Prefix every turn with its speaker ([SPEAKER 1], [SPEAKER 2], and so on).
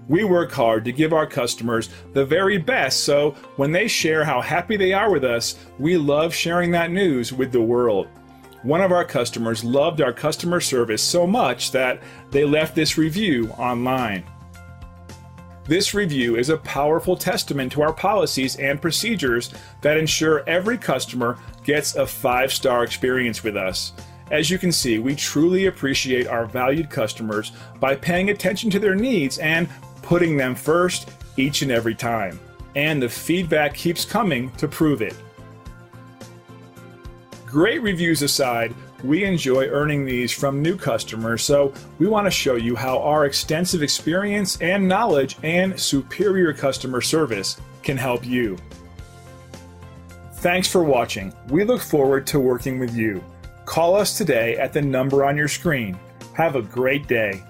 [SPEAKER 1] We work hard to give our customers the very best, so when they share how happy they are with us, we love sharing that news with the world. One of our customers loved our customer service so much that they left this review online. This review is a powerful testament to our policies and procedures that ensure every customer gets a 5-star experience with us. As you can see, we truly appreciate our valued customers by paying attention to their needs and putting them first each and every time. And the feedback keeps coming to prove it. Great reviews aside, we enjoy earning these from new customers, so we want to show you how our extensive experience and knowledge and superior customer service can help you. Thanks for watching. We look forward to working with you. Call us today at the number on your screen. Have a great day.